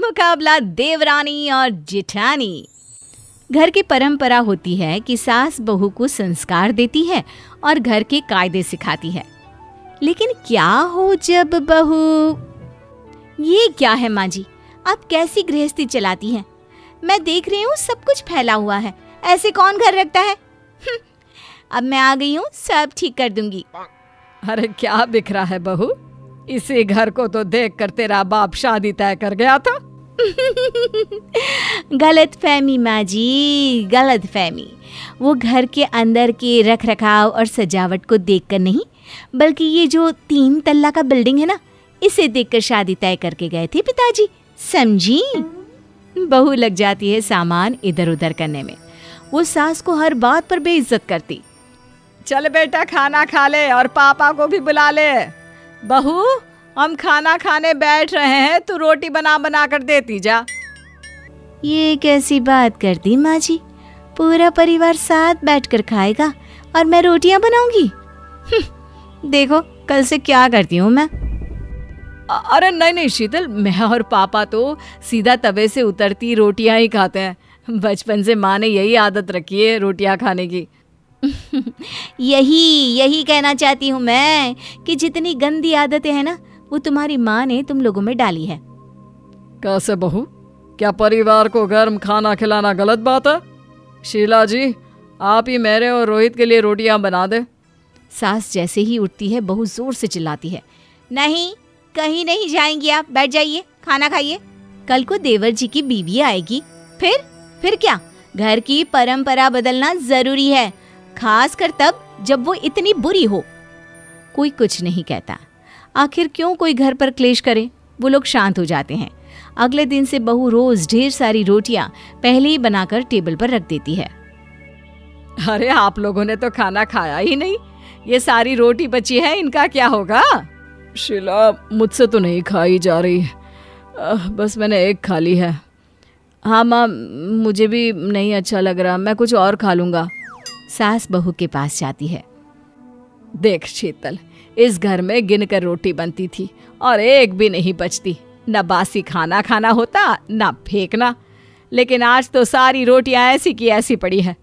मुकाबला देवरानी और जेठानी। घर की परंपरा होती है कि सास बहू को संस्कार देती है और घर के कायदे सिखाती है। लेकिन क्या हो जब बहू... ये क्या है माँ जी, आप कैसी गृहस्थी चलाती हैं? मैं देख रही हूँ सब कुछ फैला हुआ है, ऐसे कौन घर रखता है? अब मैं आ गई हूँ, सब ठीक कर दूंगी। अरे क्या बिखरा है बहू, इसी घर को तो देखकर तेरा बाप शादी तय कर गया था। गलत फहमी माँ जी, गलत फहमी। वो घर के अंदर के रख रखाव और सजावट को देखकर नहीं, बल्कि ये जो 3 तल्ला का बिल्डिंग है ना, इसे देखकर शादी तय करके गए थे पिताजी, समझी? बहू लग जाती है सामान इधर उधर करने में। वो सास को हर बात पर बेइज्जत करती। चल बेटा खाना खा ले और पापा को भी बुला ले। बहू हम खाना खाने बैठ रहे हैं, तू रोटी बना बना कर देती जा। ये कैसी बात करती माँ जी, पूरा परिवार साथ बैठकर खाएगा और मैं रोटियां बनाऊंगी? देखो कल से क्या करती हूँ मैं। अरे नहीं शीतल, मैं और पापा तो सीधा तवे से उतरती रोटियां ही खाते हैं। बचपन से माँ ने यही आदत रखी है रोटियां खाने की। यही कहना चाहती हूँ मैं कि जितनी गंदी आदतें हैं ना, वो तुम्हारी माँ ने तुम लोगों में डाली है। कैसे बहू, क्या परिवार को गर्म खाना खिलाना गलत बात है? शीला जी आप ही मेरे और रोहित के लिए रोटियां बना दे। सास जैसे ही उठती है बहू जोर से चिल्लाती है, नहीं कहीं नहीं जाएंगी आप, बैठ जाइए खाना खाइए। कल को देवर जी की बीवी आएगी, फिर क्या? घर की परंपरा बदलना जरूरी है, खास कर तब जब वो इतनी बुरी हो। कोई कुछ नहीं कहता। आखिर क्यों कोई घर पर क्लेश करे? वो लोग शांत हो जाते हैं। अगले दिन से बहू रोज ढेर सारी रोटियां पहले ही बनाकर टेबल पर रख देती है। अरे आप लोगों ने तो खाना खाया ही नहीं, ये सारी रोटी बची है, इनका क्या होगा? शीला मुझसे तो नहीं खाई जा रही, बस मैंने एक खा ली है। हाँ माँ, मुझे भी नहीं अच्छा लग रहा, मैं कुछ और खा लूँगा। सास बहू के पास जाती है। देख शीतल, इस घर में गिनकर रोटी बनती थी और एक भी नहीं बचती। न बासी खाना खाना होता न फेंकना, लेकिन आज तो सारी रोटियां ऐसी की ऐसी पड़ी है।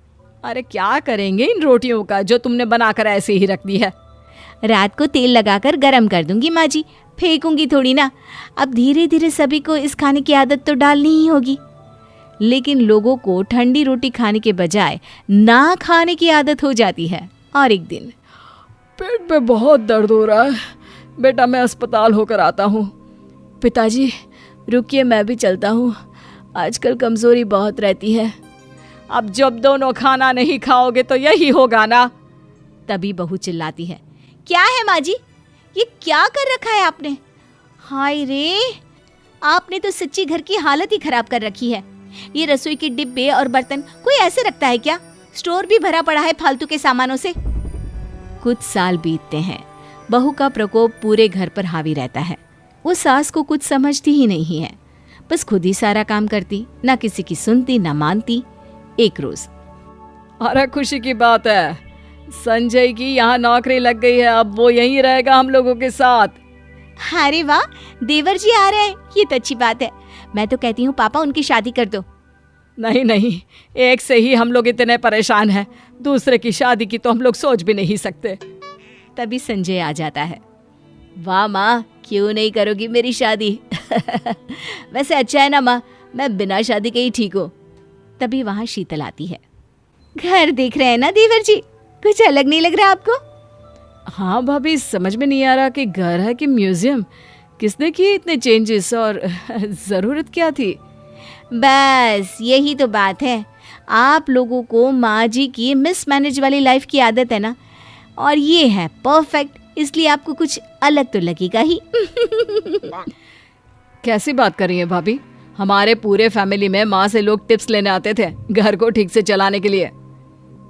अरे क्या करेंगे इन रोटियों का जो तुमने बनाकर ऐसे ही रख दी है? रात को तेल लगाकर गरम कर दूंगी माँ जी, फेंकूंगी थोड़ी ना। अब धीरे धीरे सभी को इस खाने की आदत तो डालनी ही होगी। लेकिन लोगों को ठंडी रोटी खाने के बजाय ना खाने की आदत हो जाती है। और एक दिन पेट में बहुत दर्द हो रहा है बेटा, मैं अस्पताल होकर आता हूँ। पिताजी रुकिए, मैं भी चलता हूँ, आजकल कमजोरी बहुत रहती है। अब जब दोनों खाना नहीं खाओगे तो यही होगा ना। तभी बहू चिल्लाती है, क्या है माँ जी, ये क्या कर रखा है आपने? हाय रे, आपने तो सच्ची घर की हालत ही खराब कर रखी है। ये रसोई के डिब्बे और बर्तन कोई ऐसे रखता है क्या? स्टोर भी भरा पड़ा है फालतू के सामानों से। कुछ साल बीतते हैं, बहू का प्रकोप पूरे घर पर हावी रहता है। वो सास को कुछ समझती ही नहीं है, बस खुद ही सारा काम करती, ना किसी की सुनती ना मानती। एक रोज, अरे खुशी की बात है, संजय की यहाँ नौकरी लग गई है, अब वो यहीं रहेगा हम लोगों के साथ। अरे वाह, देवर जी आ रहे हैं, ये तो अच्छी बात है। मैं तो कहती हूँ पापा उनकी शादी कर दो। नहीं, एक से ही हम लोग इतने परेशान हैं, दूसरे की शादी की तो हम लोग सोच भी नहीं सकते। तभी संजय आ जाता है। वाह माँ, क्यों नहीं करोगी मेरी शादी? वैसे अच्छा है ना माँ, मैं बिना शादी के ही ठीक हूँ। तभी वहाँ शीतल आती है। घर देख रहे हैं ना देवर जी, कुछ अलग नहीं लग रहा आपको? हाँ भाभी, समझ में नहीं आ रहा कि घर है कि म्यूजियम, किसने किए इतने चेंजेस और ज़रूरत क्या थी? बस यही तो बात है, आप लोगों को माँ जी की मिसमैनेज वाली लाइफ की आदत है ना, और ये है परफेक्ट, इसलिए आपको कुछ अलग तो लगेगा ही। कैसी बात कर रही है भाभी? हमारे पूरे फैमिली में माँ से लोग टिप्स लेने आते थे घर को ठीक से चलाने के लिए।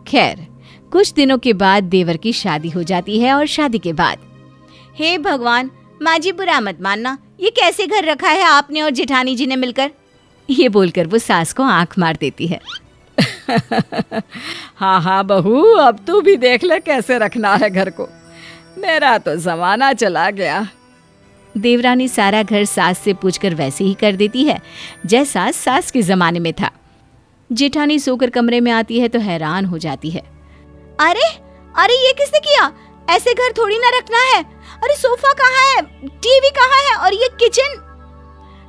खैर, कुछ दिनों के बाद देवर की शादी हो जाती है और शादी के बाद, हे भगवान, माँ जी बुरा मत मानना, ये कैसे घर रखा है आपने और जेठानी जी ने मिलकर? ये बोलकर वो सास को आंख मार देती है। हाँ बहू, अब तू भी देख ले कैसे रखना है घर को, मेरा तो जमाना चला गया। देवरानी सारा घर सास से पूछकर वैसे ही कर देती है जैसा सास के जमाने में था। जेठानी सोकर कमरे में आती है तो हैरान हो जाती है। अरे अरे ये किसने किया? ऐसे घर थोड़ी ना रखना है। अरे सोफा कहाँ है, टीवी कहाँ है और ये किचन?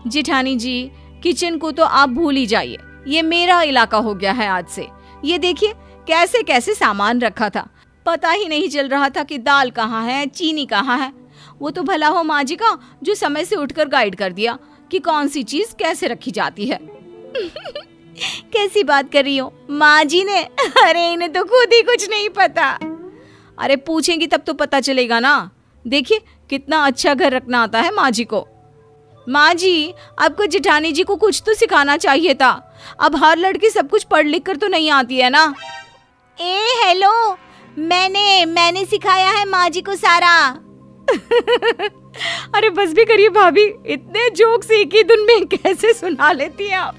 जेठानी जी, किचन को तो आप भूल ही जाइए, ये मेरा इलाका हो गया है आज से। ये देखिए कैसे कैसे सामान रखा था, पता ही नहीं चल रहा था कि दाल कहाँ है, चीनी कहाँ है। वो तो भला हो माँ जी का जो समय से उठकर गाइड कर दिया कि कौन सी चीज कैसे रखी जाती है। कैसी बात कर रही हो? माँ जी ने? अरे इन्हें तो खुद ही कुछ नहीं पता। अरे पूछेंगी तब तो पता चलेगा ना। देखिए कितना अच्छा घर रखना आता है माँ जी को। माँ जी, आपको जेठानी जी को कुछ तो सिखाना चाहिए था। अब हर लड़की सब कुछ पढ़ लिख कर तो नहीं आती है ना। ए हेलो, मैंने सिखाया है माँ जी को सारा। अरे बस भी करिए भाभी, इतने जोक्स एक ही दिन में कैसे सुना लेती हैं आप।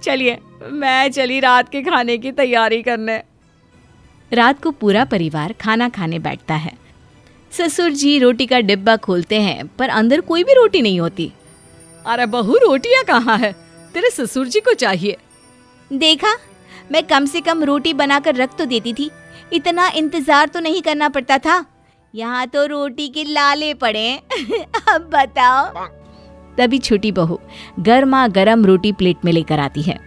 चलिए मैं चली रात के खाने की तैयारी करने। रात को पूरा परिवार खाना खाने बैठता है। ससुर जी रोटी का डिब्बा खोलते हैं पर अंदर कोई भी रोटी नहीं होती। अरे बहू, रोटियां कहाँ है? तेरे ससुर जी को चाहिए। देखा, मैं कम से कम रोटी बनाकर रख तो देती थी, इतना इंतजार तो नहीं करना पड़ता था। यहाँ तो रोटी के लाले पड़े। अब बताओ। तभी छोटी बहू गर्मा गर्म रोटी प्लेट में लेकर आती है।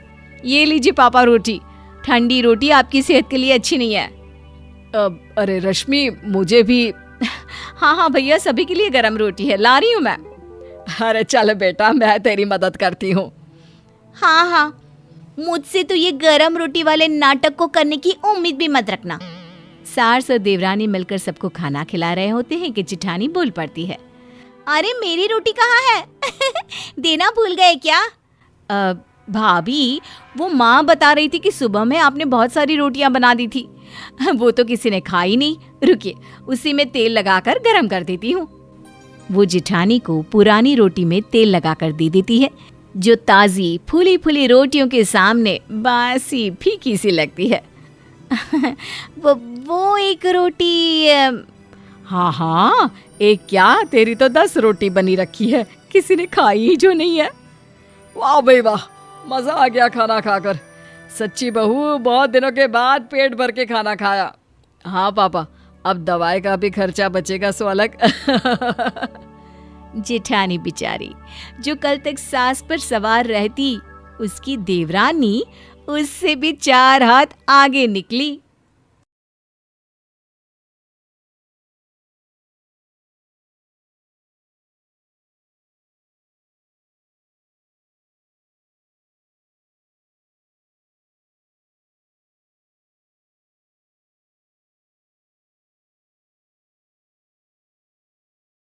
ये लीजिए पापा रोटी। ठंडी रोटी आपकी सेहत के लिए अच्छी नहीं है। अरे रश्मि, मुझे भी। हाँ भैया, सभी के लिए गरम रोटी है, ला रही हूँ मैं। अरे चल बेटा, मैं तेरी मदद करती हूँ। हाँ, मुझसे तो ये गरम रोटी वाले नाटक को करने की उम्मीद भी मत रखना। सास और देवरानी मिलकर सबको खाना खिला रहे होते हैं कि जेठानी बोल पड़ती है। अरे मेरी रोटी कहाँ है? देना भूल गए क्या? भाभी, वो माँ बता रही थी कि सुबह में आपने बहुत सारी रोटियां बना दी थी। वो तो किसी ने खाई नहीं। रुकिए, उसी में तेल लगाकर गरम कर देती हूँ। वो जेठानी को पुरानी रोटी में तेल लगाकर दे देती है, जो ताज़ी फूली फूली रोटियों के सामने बासी फीकी सी लगती है। वो एक रोटी। हाँ, एक क्या, तेरी तो 10 रोटी बनी रखी है, किसी ने खाई ही जो नहीं है। वाह भाई वाह, मजा आ गया खाना खाकर। सच्ची बहू, बहुत दिनों के बाद पेट भर के खाना खाया। हाँ पापा, अब दवाई का भी खर्चा बचेगा सो अलग। जेठानी बेचारी, जो कल तक सास पर सवार रहती, उसकी देवरानी उससे भी 4 हाथ आगे निकली।